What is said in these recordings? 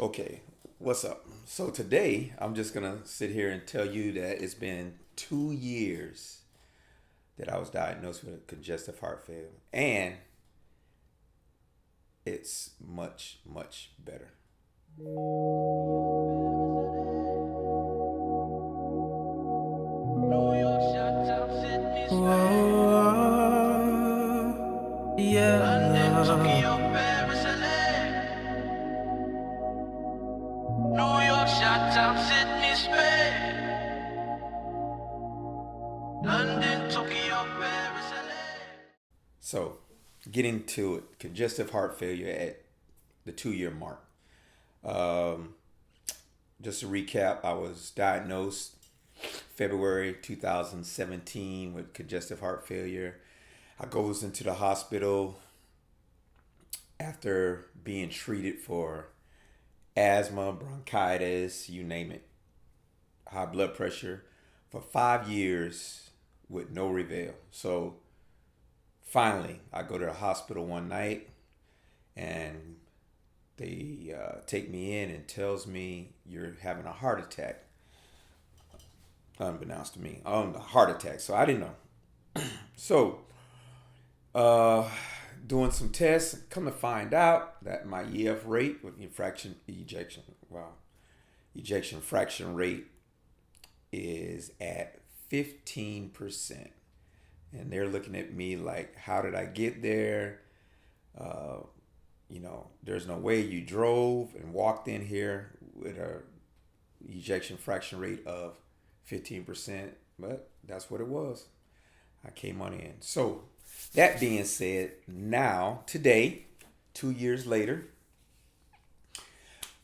Okay, what's up? So today I'm just gonna sit here and tell you that it's been 2 years that I was diagnosed with congestive heart failure, and it's much, much better. New York, Chi-Town, Sydney, Spain, Whoa, London, Tokyo, yeah. Paris, LA. New York, Chi-Town, Sydney, Spain, London, Tokyo, Paris, LA. So, getting to it, congestive heart failure at the 2 year mark. Um, just to recap, I was diagnosed February 2017 with congestive heart failure. I goes into the hospital after being treated for asthma, bronchitis, you name it, high blood pressure for 5 years with no reveal. So finally, I go to the hospital one night and they take me in and tells me you're having a heart attack. Unbeknownst to me, on the heart attack. So I didn't know. So uh, doing some tests, come to find out that my EF rate with ejection fraction rate is at 15%. And they're looking at me like, how did I get there? Uh, there's no way you drove and walked in here with a ejection fraction rate of 15%, but that's what it was. I came on in. So that being said, now today, 2 years later,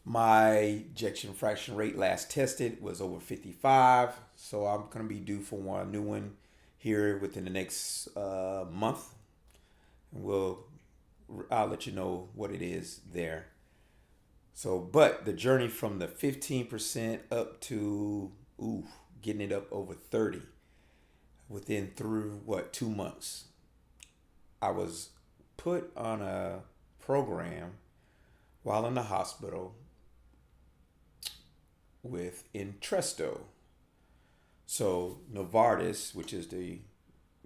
my ejection fraction rate last tested was over 55. So I'm gonna be due for one new one here within the next month, and I'll let you know what it is there. So, but the journey from the 15% up to getting it up over 30 within through what 2 months. I was put on a program while in the hospital with Entresto. So Novartis, which is the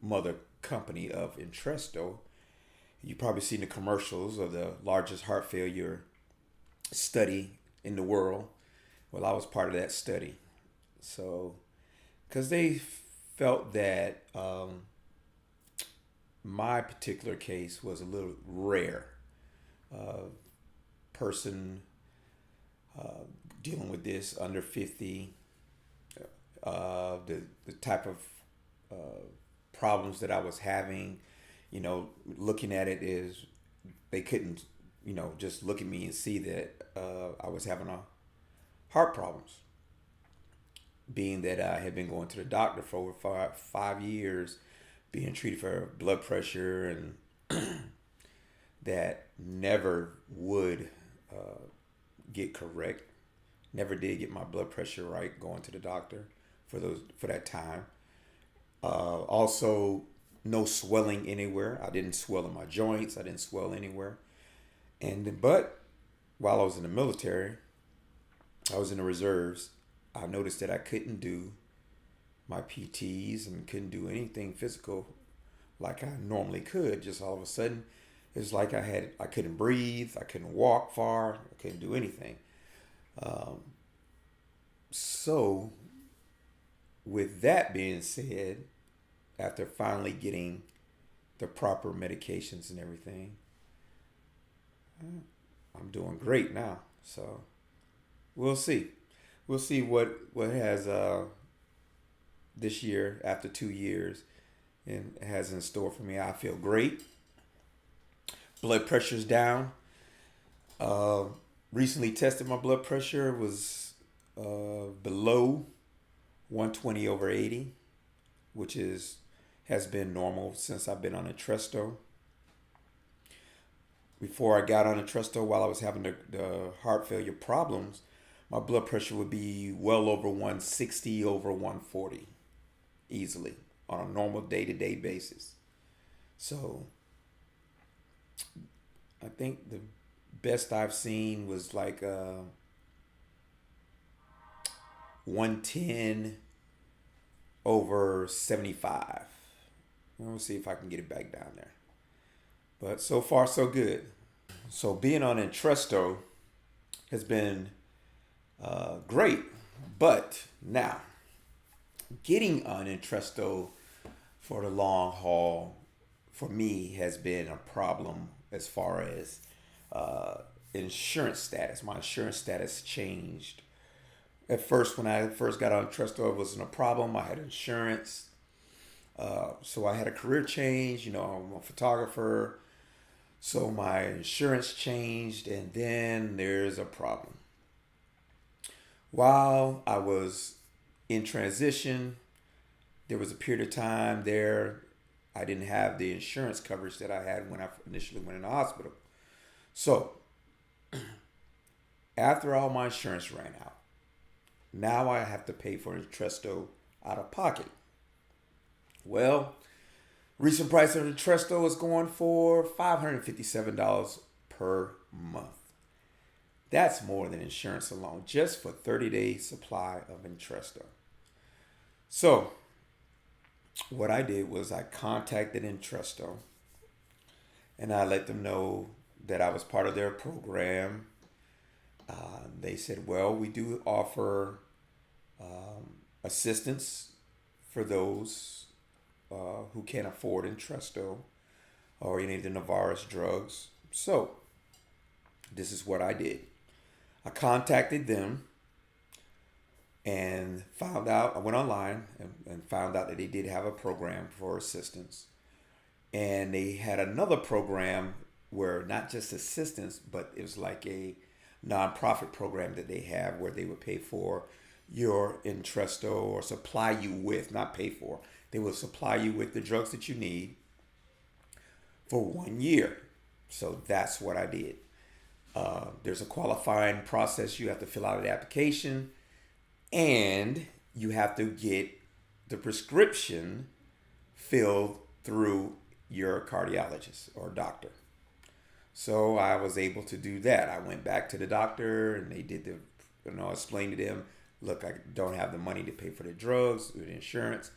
mother company of Entresto, you probably seen the commercials of the largest heart failure study in the world. Well, I was part of that study. So, because they felt that my particular case was a little rare. Uh, Person uh, dealing with this under 50, the type of uh, problems that I was having, looking at it is they couldn't, just look at me and see that I was having a heart problems, being that I had been going to the doctor for over 5 years, being treated for blood pressure, and that never would get correct. Never did get my blood pressure right going to the doctor for that time. Also, no swelling anywhere. I didn't swell in my joints. I didn't swell anywhere. But while I was in the military, I was in the reserves. I noticed that I couldn't do my PTs and couldn't do anything physical like I normally could. Just all of a sudden, it was like I couldn't breathe. I couldn't walk far. I couldn't do anything. Um, so, with that being said, after finally getting the proper medications and everything, I'm doing great now. So we'll see. We'll see what has this year after 2 years and has in store for me. I feel great. Blood pressure's down. Uh, Recently tested my blood pressure was below 120 over 80, which has been normal since I've been on Entresto. Before I got on Entresto, while I was having the heart failure problems, my blood pressure would be well over 160 over 140 easily on a normal day to day basis. So I think the best I've seen was like 110 over 75. We'll see if I can get it back down there. But so far, so good. So being on Entresto has been great. But now, getting on Entresto for the long haul for me has been a problem as far as insurance status. My insurance status changed. At first, when I first got on Entresto, it wasn't a problem. I had insurance. So I had a career change. You know, I'm a photographer. So my insurance changed, and then there's a problem. While I was in transition, there was a period of time there I didn't have the insurance coverage that I had when I initially went in the hospital. So after all my insurance ran out, now I have to pay for Entresto out of pocket. Well, recent price of Entresto is going for $557 per month. That's more than insurance alone, just for 30-day supply of Entresto. So what I did was I contacted Entresto and I let them know that I was part of their program. They said, well, we do offer assistance for those who can't afford Entresto or any of the Novartis drugs. So this is what I did. I contacted them and found out, I went online and found out that they did have a program for assistance. And they had another program where not just assistance, but it was like a nonprofit program that they have where they would pay for your Entresto or supply you with, not pay for, they will supply you with the drugs that you need for 1 year. So that's what I did. There's a qualifying process. You have to fill out an application and you have to get the prescription filled through your cardiologist or doctor. So I was able to do that. I went back to the doctor and they did explained to them, look, I don't have the money to pay for the drugs with insurance.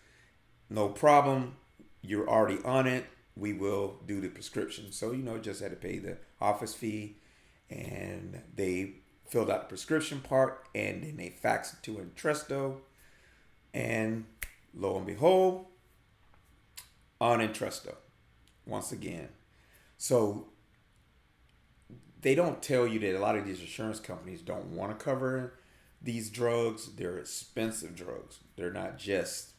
No problem. You're already on it. We will do the prescription. So, just had to pay the office fee and they filled out the prescription part and then they faxed it to Entresto. And lo and behold, on Entresto once again. So they don't tell you that a lot of these insurance companies don't want to cover these drugs. They're expensive drugs. They're not just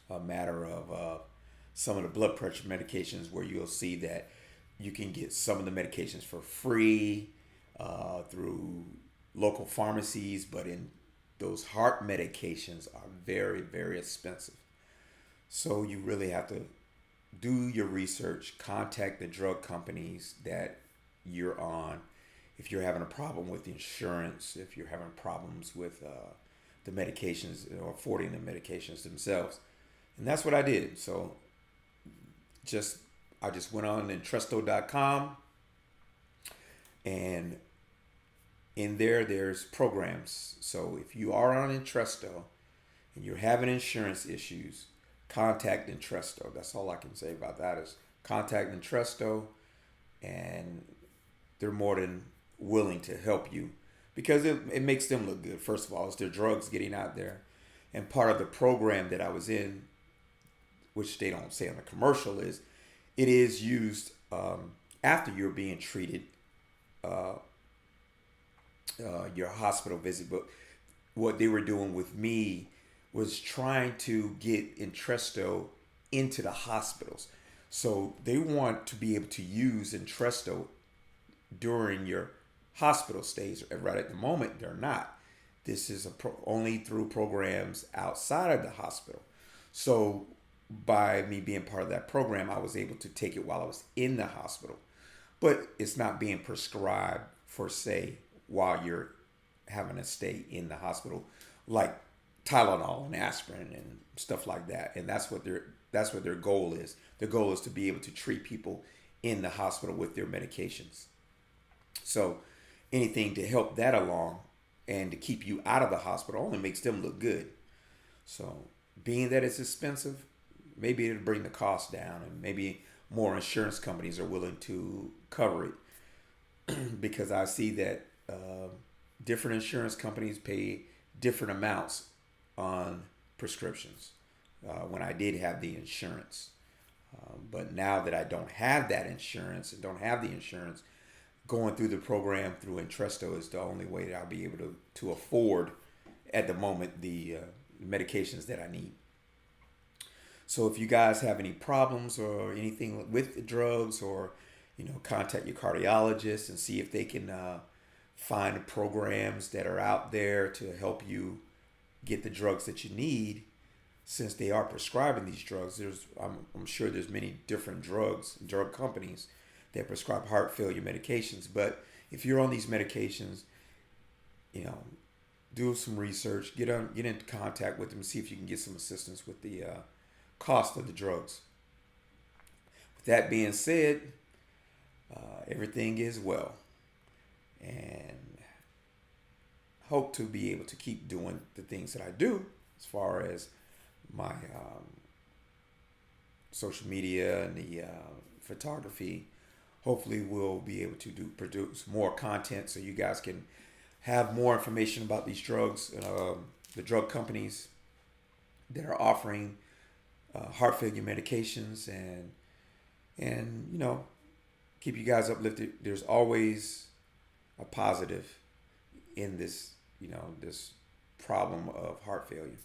a matter of some of the blood pressure medications where you'll see that you can get some of the medications for free through local pharmacies, but in those heart medications are very, very expensive. So you really have to do your research, contact the drug companies that you're on. If you're having a problem with insurance, if you're having problems with the medications or affording the medications themselves. And that's what I did. So I just went on Entresto.com and in there's programs. So if you are on Entresto and you're having insurance issues, contact Entresto. That's all I can say about that is contact Entresto and they're more than willing to help you because it makes them look good. First of all, it's their drugs getting out there. And part of the program that I was in, which they don't say on the commercial, is it is used after you're being treated, your hospital visit. But what they were doing with me was trying to get Entresto into the hospitals. So they want to be able to use Entresto during your hospital stays. Right at the moment, they're not. This is only through programs outside of the hospital. So by me being part of that program, I was able to take it while I was in the hospital. But it's not being prescribed for, say, while you're having a stay in the hospital, like Tylenol and aspirin and stuff like that. And that's what their goal is. Their goal is to be able to treat people in the hospital with their medications. So anything to help that along and to keep you out of the hospital only makes them look good. So being that it's expensive, maybe it'll bring the cost down, and maybe more insurance companies are willing to cover it because I see that different insurance companies pay different amounts on prescriptions when I did have the insurance. But now that I don't have that insurance and don't have the insurance, going through the program through Entresto is the only way that I'll be able to afford at the moment the medications that I need. So if you guys have any problems or anything with the drugs, or contact your cardiologist and see if they can find programs that are out there to help you get the drugs that you need. Since they are prescribing these drugs, I'm sure there's many different drug companies that prescribe heart failure medications. But if you're on these medications, do some research, get into contact with them, see if you can get some assistance with the cost of the drugs. With that being said, everything is well, and hope to be able to keep doing the things that I do as far as my social media and the photography. Hopefully we'll be able to produce more content so you guys can have more information about these drugs, the drug companies that are offering heart failure medications, and keep you guys uplifted. There's always a positive in this this problem of heart failure,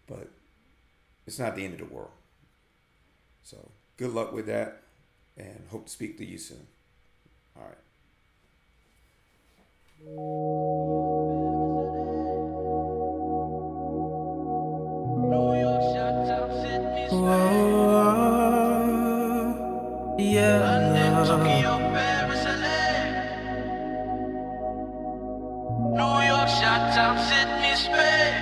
but it's not the end of the world. So good luck with that, and hope to speak to you soon. All right. New York, Chi-Town, Sydney, Spain. London, Tokyo, Paris, LA. New York, Chi-Town, Sydney, Spain.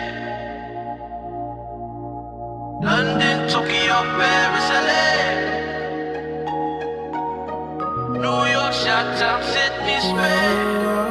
London, Tokyo, Paris, LA. New York, Chi-Town, Sydney, Spain.